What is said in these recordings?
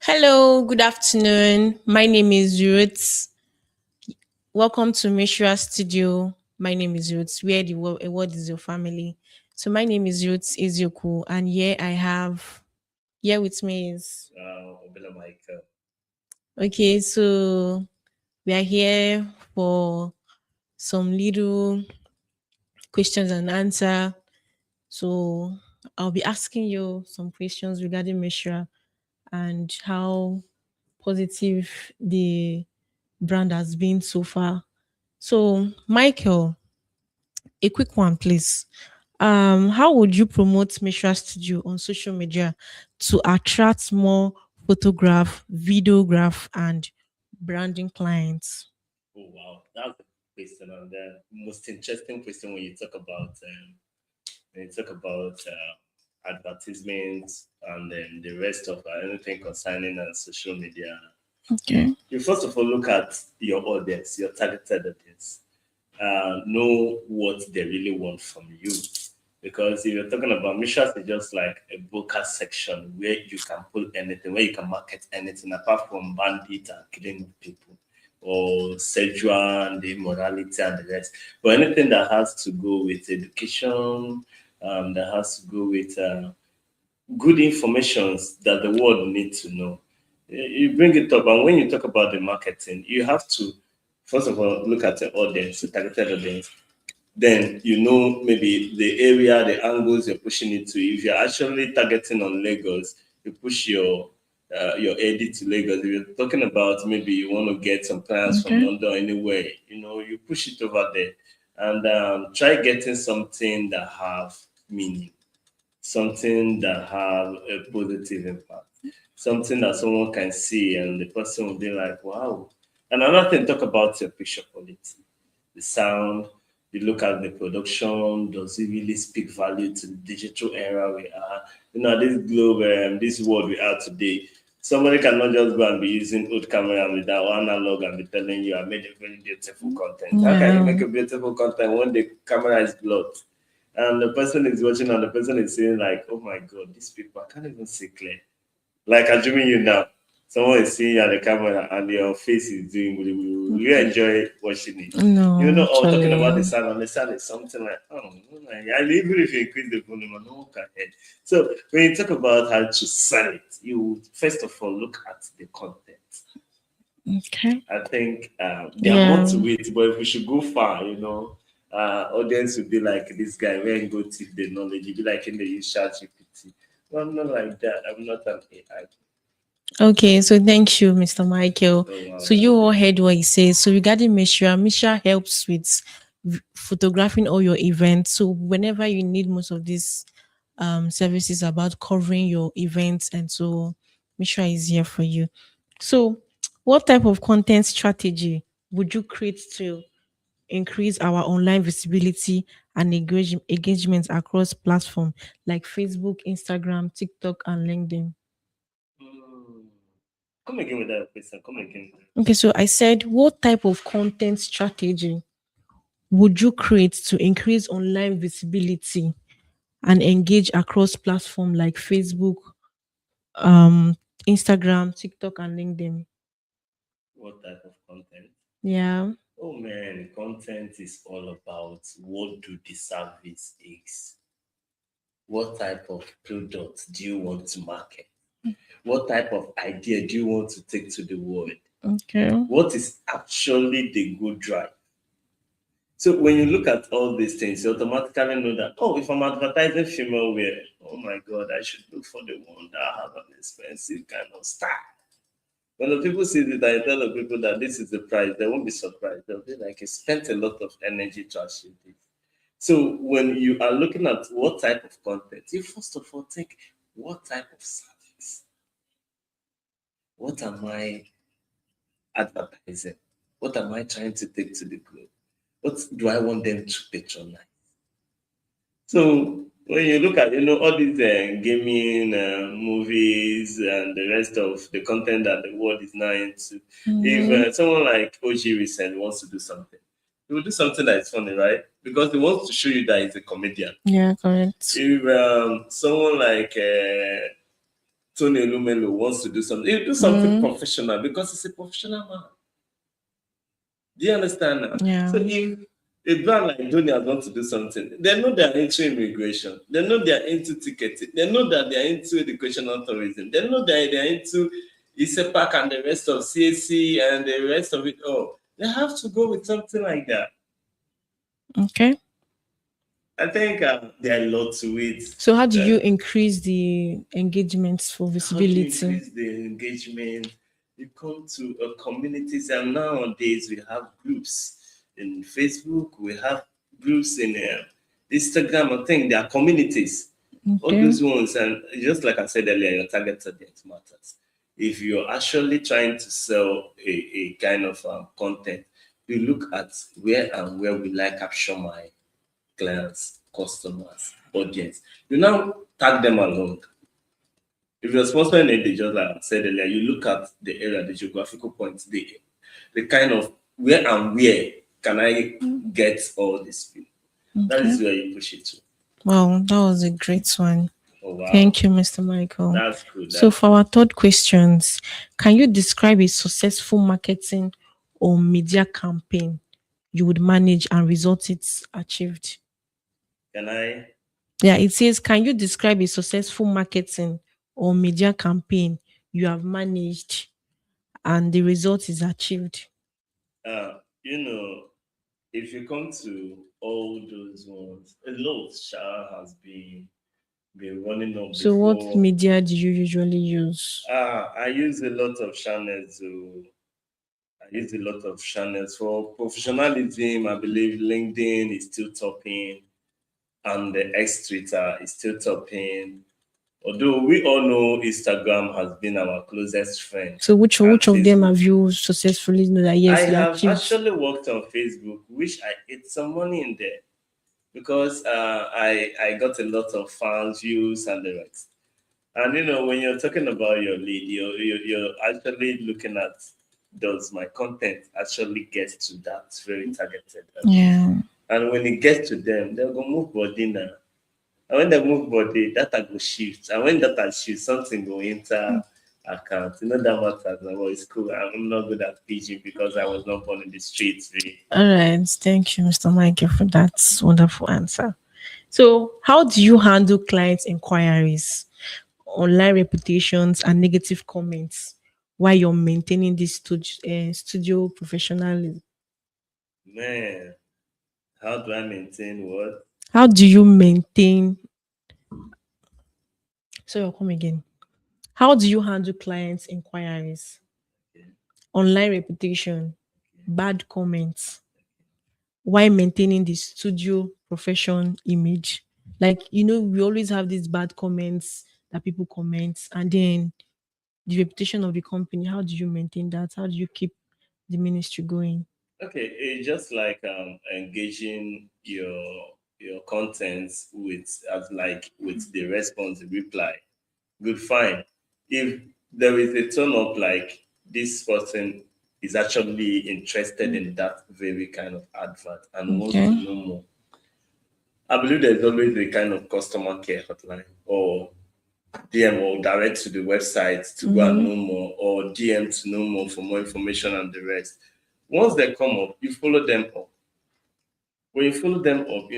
Hello, good afternoon. My name is Ruth. Welcome to Mishra Studio. My name is Ruth. Where the world, a word is your family. So my name is Ruth Izyoku, and here with me is Obila Michael. okay. So we are here for some little questions and answer. So I'll be asking you some questions regarding Mishra and how positive the brand has been so far. So, Michael, a quick one, please. How would you promote Mishra Studio on social media to attract more photograph, videograph, and branding clients? Oh wow, that's a question, and the most interesting question when you talk about advertisements and then the rest of anything concerning social media. Okay. You first of all look at your audience, your targeted audience, know what they really want from you. Because if you're talking about missions, it's just like a broker section where you can pull anything, where you can market anything apart from bandit and killing people or sexual and immorality and the rest. But anything that has to go with education, that has to go with good informations that the world needs to know. You bring it up, and when you talk about the marketing, you have to first of all look at the audience, the targeted audience. Then you know maybe the area, the angles you're pushing it to. If you're actually targeting on Lagos, you push your edit to Lagos. If you're talking about maybe you want to get some clients from Okay. London anywhere, you push it over there and try getting something that have meaning, something that have a positive impact, something that someone can see and the person will be like, wow. And another thing, talk about your picture quality, the sound. You look at the production. Does it really speak value to the digital era we are? This globe, this world we are today. Somebody cannot just go and be using old camera with that one analog and be telling you, I made a very beautiful content. How can you Yeah. make a beautiful content when the camera is blocked? And the person is watching and the person is saying like, oh my god, these people, I can't even see clear. Like assuming you now, someone is seeing you at the camera and your face is doing really, really, really. You enjoy watching it. No, All talking about the actually. sound, and the sound is something like, oh my, and even if you increase the volume, no one can hear. So when you talk about how to sell it, you first of all look at the content. Okay. I think there are more Yeah. to it, but if we should go far, audience would be like this guy where he go tip the knowledge. He'd be like in the use chat GPT. Well, I'm not like that. I'm not an AI. Okay, so thank you, Mr. Michael. Oh wow, So you thank all you. heard what he says. So regarding Mishra helps with photographing all your events. So whenever you need most of these services about covering your events, and so Mishra is here for you. So, what type of content strategy would you create to increase our online visibility and engagement across platforms like Facebook, Instagram, TikTok, and LinkedIn? Mm. Come again with that question. Come again. Okay, so I said, what type of content strategy would you create to increase online visibility and engage across platforms like Facebook, um, Instagram, TikTok, and LinkedIn? What type of content? Yeah. Oh man, content is all about what do the service is. What type of product do you want to market? What type of idea do you want to take to the world? Okay. What is actually the good drive? So when you look at all these things, you automatically know that, oh, if I'm advertising female wear, oh my God, I should look for the one that has an expensive kind of style. When the people see it, I tell the people that this is the price, they won't be surprised. They'll be like, I spent a lot of energy to achieve this. So when you are looking at what type of content, you first of all think, what type of service? What am I advertising? What am I trying to take to the globe? What do I want them to patronize? So when you look at all these gaming movies and the rest of the content that the world is now into, if Mhm. someone like OG Recent wants to do something, he will do something that is funny, right? Because he wants to show you that he's a comedian. Yeah, correct. If someone like Tony Elumelu wants to do something, he'll do something professional because he's a professional man. Do you understand now? Yeah. So if a brand like Donia wants to do something, they know they're into immigration, they know they're into ticketing, they know that they're into educational tourism, they know that they're into ISEPAC and the rest of CAC and the rest of it all. They have to go with something like that. Okay. I think there are lots to it. So how do you increase the engagements for visibility? How do you increase the engagement? You come to communities, and nowadays we have groups in Facebook, we have groups in Instagram. I think there are communities. All those ones, and just like I said earlier, your target audience matters. If you're actually trying to sell a kind of content, you look at where we like capture my clients, customers, audience. You now tag them along. If you're sponsoring it, just like I said earlier, you look at the area, the geographical points, the kind of where can I get all this people. That is where you push it to. Wow, that was a great one. Oh, wow. Thank you, Mr. Michael. That's good. So for our third questions, can you describe a successful marketing or media campaign you would manage and results it's achieved? Can I? Yeah, it says, can you describe a successful marketing or media campaign you have managed and the result is achieved? If you come to all those ones, a lot has been running up. So before. what media do you usually use? I use a lot of channels. For professionalism. I believe LinkedIn is still topping, and the X Twitter is still topping. Although we all know Instagram has been our closest friend. So which of them have you successfully know that yes, I you have achieved? actually worked on Facebook, which I ate some money in there because I got a lot of fans, views, and the rest. And when you're talking about your lead, you're actually looking at, does my content actually get to that very targeted? Yeah. And when it gets to them, they'll go move body now. And when they move body, data go shift. And when data shifts, something go enter account. That matters. Well, it's cool. I'm not good at teaching because I was not born in the streets. Really. All right. Thank you, Mr. Michael, for that wonderful answer. So how do you handle client inquiries, online reputations, and negative comments while you're maintaining this studio professionalism? Man, how do I maintain what? How do you maintain? So you'll come again. How do you handle clients' inquiries, online reputation, bad comments, while maintaining the studio profession image? Like, we always have these bad comments that people comment, and then the reputation of the company. How do you maintain that? How do you keep the ministry going? Okay, it's just like engaging your contents with the response, the reply. Good, fine. If there is a turn up, like this person is actually interested in that very kind of advert and wants to know more, I believe there's always a kind of customer care hotline or DM or direct to the website to go and know more, or DM to know more for more information and the rest. Once they come up, you follow them up. When you follow them up,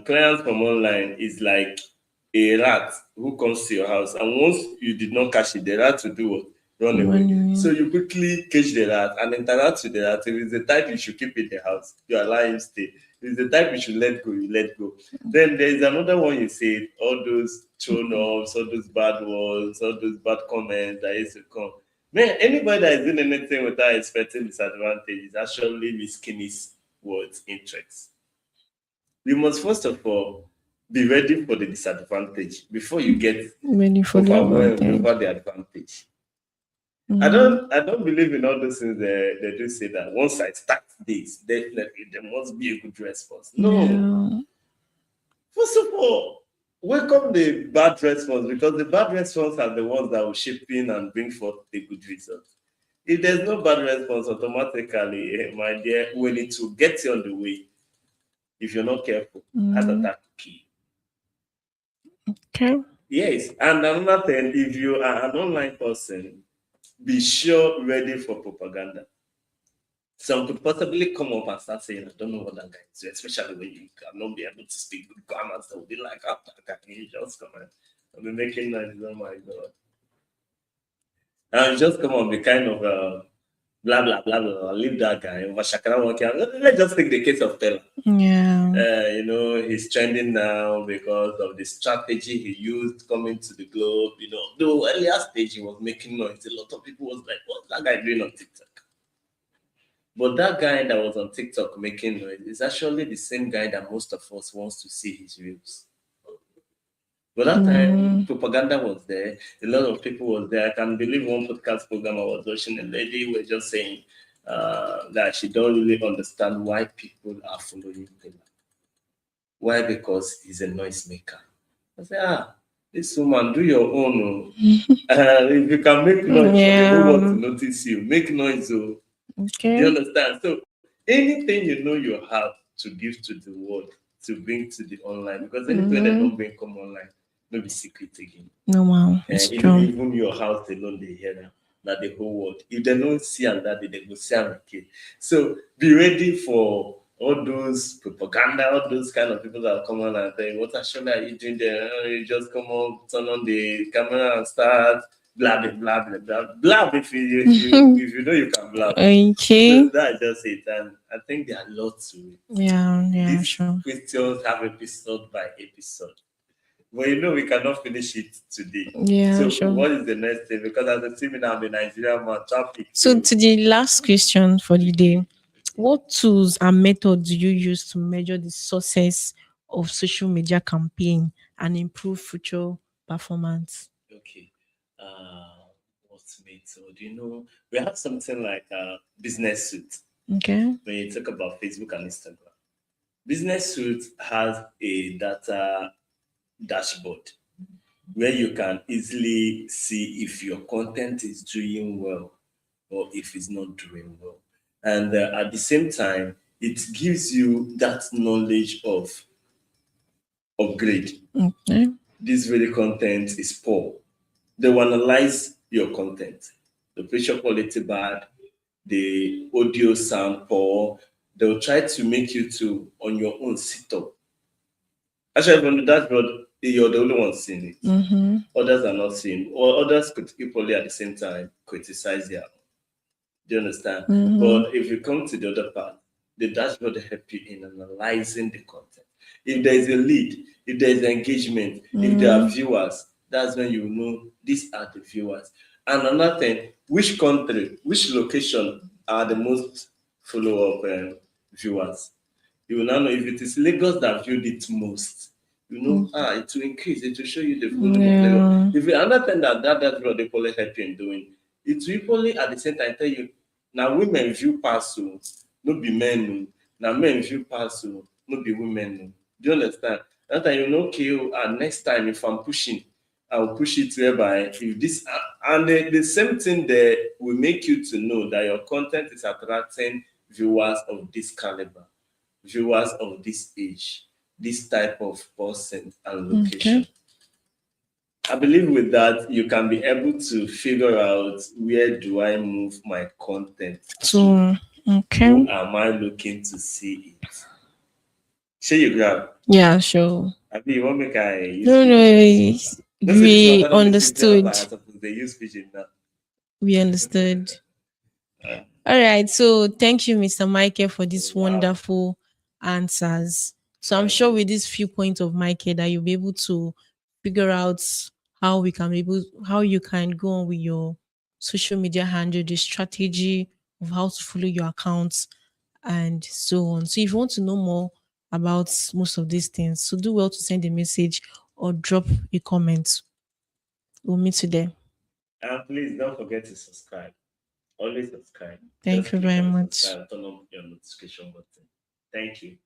clients from online is like a rat who comes to your house, and once you did not catch it, the rat will do what? Run away. So you quickly catch the rat and interact with the rat. If it's the type you should keep in the house, you allow him stay. If it's the type you should let go, you let go. Then there's another one you said, all those tone-offs, all those bad words, all those bad comments that used to come. Man, anybody that is doing anything without expecting disadvantage is actually risking his words interests. You must first of all be ready for the disadvantage before you get ready for the advantage. I don't believe in all those things. They do say that once I start this, definitely there must be a good response. No. First of all, welcome the bad response, because the bad response are the ones that will shape in and bring forth the good results. If there's no bad response, automatically, my dear, when it will get you on the way, if you're not careful, heart attack key. Okay. Yes, and another thing, if you are an online person, be sure ready for propaganda. Some could possibly come up and start saying, I don't know what that guy is, especially when you cannot be able to speak good grammar. They'll be like, oh, can you just come and I'll be making noise. Oh my God. And just come on, be kind of blah, blah, blah, blah. Leave that guy. Let's just take the case of Taylor. Yeah. He's trending now because of the strategy he used coming to the globe. The earlier stage he was making noise. A lot of people was like, what's that guy doing on TikTok? But that guy that was on TikTok making noise is actually the same guy that most of us wants to see his reels. But that time, propaganda was there. A lot of people was there. I can believe one podcast program I was watching, a lady was just saying that she don't really understand why people are following him. Why? Because he's a noisemaker. I said, this woman, do your own. If you can make noise, people want to notice you. Make noise. Okay. Do you understand? So anything you have to give to the world, to bring to the online, because anything that don't bring come online, no be secret again. No, wow. It's true. Even your house alone, they hear them. Not the whole world. If they don't see and that, they go see and okay. So be ready for all those propaganda, all those kind of people that come on and say, what actually are you doing there? You just come on, turn on the camera and start blah blah blah blah blah blah. If you know you can blah. Okay. So that's just it. And I think there are lots to it. Yeah, These sure. questions have episode by episode. Well, we cannot finish it today. Yeah, so sure. What is the next thing? Because as a team now, the Nigerian man traffic. So to the last question for the day, what tools and methods do you use to measure the success of social media campaign and improve future performance? Okay. What's method? We have something like Business Suite. Okay. When you talk about Facebook and Instagram, Business Suite has a data dashboard where you can easily see if your content is doing well or if it's not doing well. And at the same time, it gives you that knowledge of upgrade. Okay. This very content is poor. They will analyze your content. The picture quality bad, the audio sound poor. They'll try to make you to on your own sit up. Actually, from the dashboard, you're the only one seeing it. Mm-hmm. Others are not seeing, or others could equally at the same time criticize their own. Do you understand? Mm-hmm. But if you come to the other part, the dashboard help you in analyzing the content. If there is a lead, if there is engagement, if there are viewers, that's when you know these are the viewers. And another thing, which country, which location are the most follow-up viewers? You will now know if it is Lagos that viewed it most. It will increase. It will show you the volume of Lagos. If another thing that's what they probably help you in doing, it will equally at the same time tell you, now women view pass, no be men. Now men view pass, no be women. Do you understand? That time okay, next time if I'm pushing, I will push it whereby if this and the same thing there will make you to know that your content is attracting viewers of this caliber, viewers of this age, this type of person and location. Okay. I believe with that you can be able to figure out where do I move my content So okay. Who am I looking to see it? Share you grab. Yeah, sure. Abi, you want make I use No, we understood. They use pigeon now. We understood. All right. So thank you, Mr. Michael, for these wonderful answers. So I'm sure with these few points of Michael that you'll be able to figure out how you can go on with your social media handle, the strategy of how to follow your accounts and so on. So if you want to know more about most of these things, so do well to send a message or drop a comment. We'll meet you there. And please don't forget to subscribe. Always subscribe. Thank you very much. Turn on your notification button. Thank you.